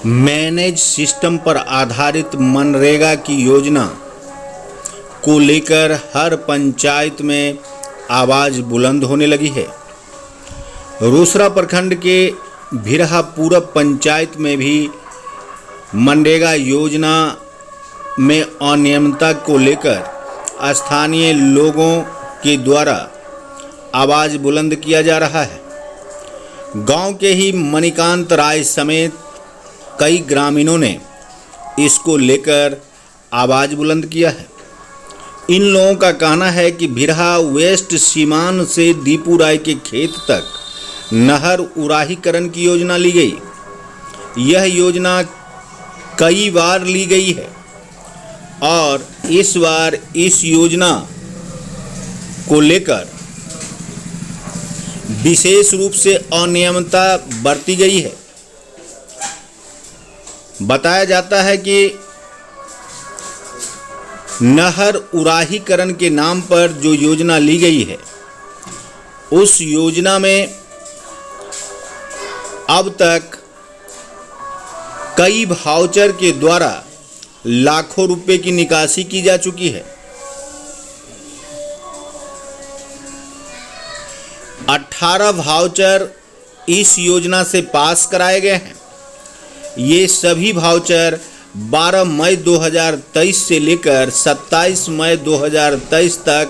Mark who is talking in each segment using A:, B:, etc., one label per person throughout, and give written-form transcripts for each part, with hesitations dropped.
A: Manage system पर आधारित मनरेगा की योजना को लेकर हर पंचायत में आवाज़ बुलंद होने लगी है। रोसड़ा प्रखंड के भिरहा पूरब पंचायत में भी मनरेगा योजना में अनियमितता को लेकर स्थानीय लोगों के द्वारा आवाज़ बुलंद किया जा रहा है। गांव के ही मणिकांत राय समेत कई ग्रामीणों ने इसको लेकर आवाज़ बुलंद किया है। इन लोगों का कहना है कि भिरहा वेस्ट सीमान से दीपू राय के खेत तक नहर उराहीकरण की योजना ली गई। यह योजना कई बार ली गई है और इस बार इस योजना को लेकर विशेष रूप से अनियमितता बरती गई है। बताया जाता है कि नहर उराहीकरण के नाम पर जो योजना ली गई है, उस योजना में अब तक कई वाउचर के द्वारा लाखों रुपए की निकासी की जा चुकी है। 18 वाउचर इस योजना से पास कराए गए हैं। ये सभी वाउचर 12 मई 2023 से लेकर 27 मई 2023 तक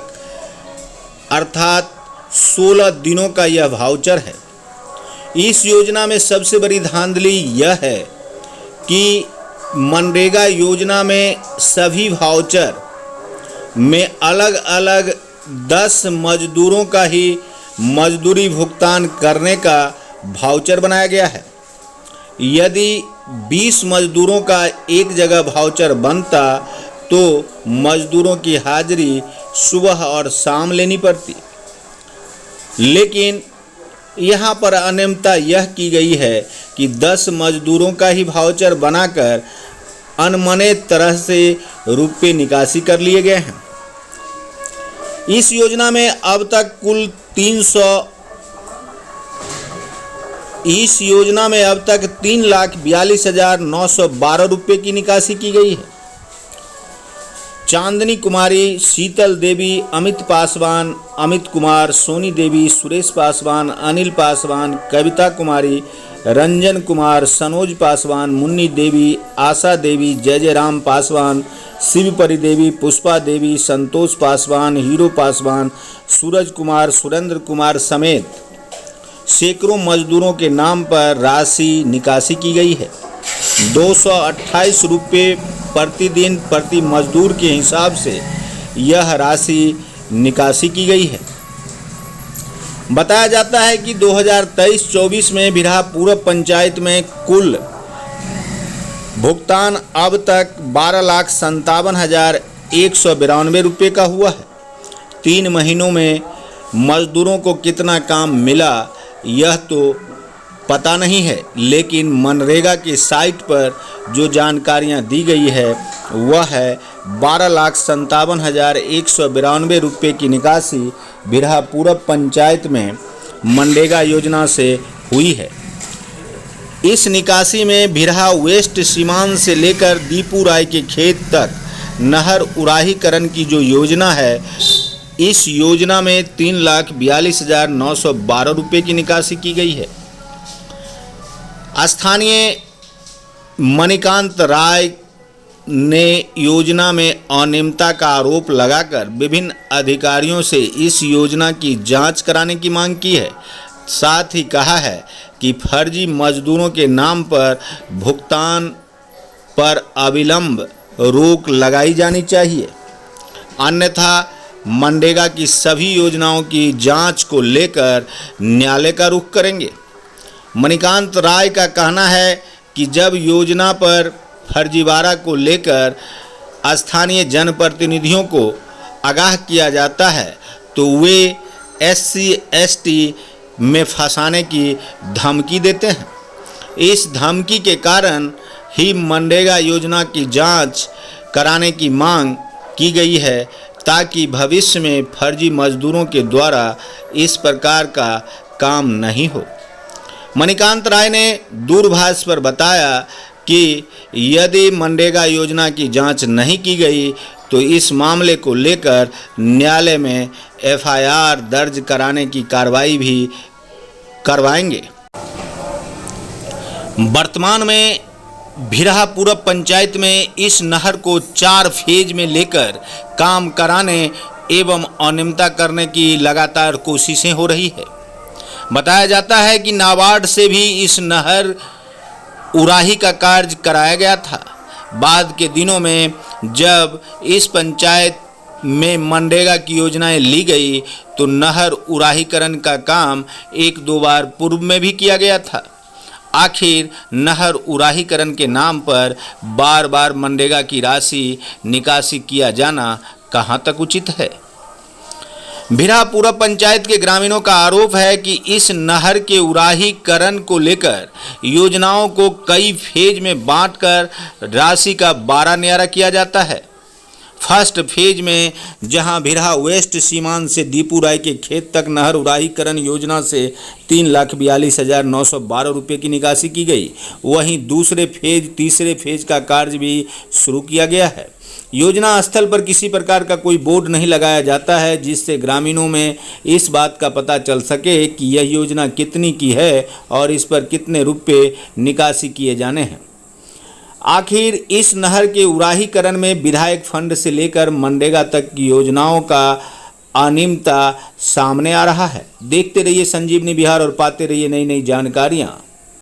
A: अर्थात 16 दिनों का यह वाउचर है। इस योजना में सबसे बड़ी धांधली यह है कि मनरेगा योजना में सभी वाउचर में अलग अलग 10 मजदूरों का ही मजदूरी भुगतान करने का वाउचर बनाया गया है। यदि 20 मजदूरों का एक जगह वाउचर बनता तो मजदूरों की हाजिरी सुबह और शाम लेनी पड़ती, लेकिन यहाँ पर अनियमितता यह की गई है कि 10 मजदूरों का ही वाउचर बनाकर अनमने तरह से रुपये निकासी कर लिए गए हैं। इस योजना में अब तक कुल 3,42,912 रुपये की निकासी की गई है। चांदनी कुमारी, शीतल देवी, अमित पासवान, अमित कुमार, सोनी देवी, सुरेश पासवान, अनिल पासवान, कविता कुमारी, रंजन कुमार, सनोज पासवान, मुन्नी देवी, आशा देवी, जय जय राम पासवान, शिवपरी देवी, पुष्पा देवी, संतोष पासवान, हीरो पासवान, सूरज कुमार, सुरेंद्र कुमार समेत सैकड़ों मजदूरों के नाम पर राशि निकासी की गई है। 228 रुपये प्रतिदिन प्रति मजदूर के हिसाब से यह राशि निकासी की गई है। बताया जाता है कि 2023-24 में भिरहा पूरब पंचायत में कुल भुगतान अब तक 12,57,192 रुपये का हुआ है। 3 महीनों में मजदूरों को कितना काम मिला यह तो पता नहीं है, लेकिन मनरेगा की साइट पर जो जानकारियां दी गई है वह है 12,57,192 रुपये की निकासी भिरहा पूरब पंचायत में मनरेगा योजना से हुई है। इस निकासी में भिरहा वेस्ट सीमान से लेकर दीपू राय के खेत तक नहर उराहीकरण की जो योजना है, इस योजना में 3,42,912 रुपये की निकासी की गई है। स्थानीय मणिकांत राय ने योजना में अनियमितता का आरोप लगाकर विभिन्न अधिकारियों से इस योजना की जांच कराने की मांग की है। साथ ही कहा है कि फर्जी मजदूरों के नाम पर भुगतान पर अविलंब रोक लगाई जानी चाहिए, अन्यथा मनरेगा की सभी योजनाओं की जांच को लेकर न्यायालय का रुख करेंगे। मणिकांत राय का कहना है कि जब योजना पर फर्जीवाड़ा को लेकर स्थानीय जनप्रतिनिधियों को आगाह किया जाता है तो वे SC/ST में फंसाने की धमकी देते हैं। इस धमकी के कारण ही मनरेगा योजना की जांच कराने की मांग की गई है, ताकि भविष्य में फर्जी मजदूरों के द्वारा इस प्रकार का काम नहीं हो। मणिकांत राय ने दूरभाष पर बताया कि यदि मनरेगा योजना की जांच नहीं की गई तो इस मामले को लेकर न्यायालय में एफआईआर दर्ज कराने की कार्रवाई भी करवाएंगे। वर्तमान में भिरहा पूरब पंचायत में इस नहर को 4 फेज में लेकर काम कराने एवं अनियमितता करने की लगातार कोशिशें हो रही है। बताया जाता है कि नाबार्ड से भी इस नहर उराही का कार्य कराया गया था। बाद के दिनों में जब इस पंचायत में मनरेगा की योजनाएं ली गई तो नहर उराहीकरण का काम 1-2 बार पूर्व में भी किया गया था। आखिर नहर उराहीकरण के नाम पर बार बार मनरेगा की राशि निकासी किया जाना कहां तक उचित है। भिरहा पूरब पंचायत के ग्रामीणों का आरोप है कि इस नहर के उराहीकरण को लेकर योजनाओं को कई फेज में बांटकर राशि का 12 न्यारा किया जाता है। फर्स्ट फेज में जहां भिरहा वेस्ट सीमांत से दीपू राय के खेत तक नहर उराहीकरण योजना से 3,42,912 रुपये की निकासी की गई, वहीं तीसरे फेज का कार्य भी शुरू किया गया है। योजना स्थल पर किसी प्रकार का कोई बोर्ड नहीं लगाया जाता है जिससे ग्रामीणों में इस बात का पता चल सके कि यह योजना कितनी की है और इस पर कितने रुपये निकासी किए जाने हैं। आखिर इस नहर के उराहीकरण में विधायक फंड से लेकर मनरेगा तक की योजनाओं का अनियमितता सामने आ रहा है। देखते रहिए संजीवनी बिहार और पाते रहिए नई नई जानकारियाँ।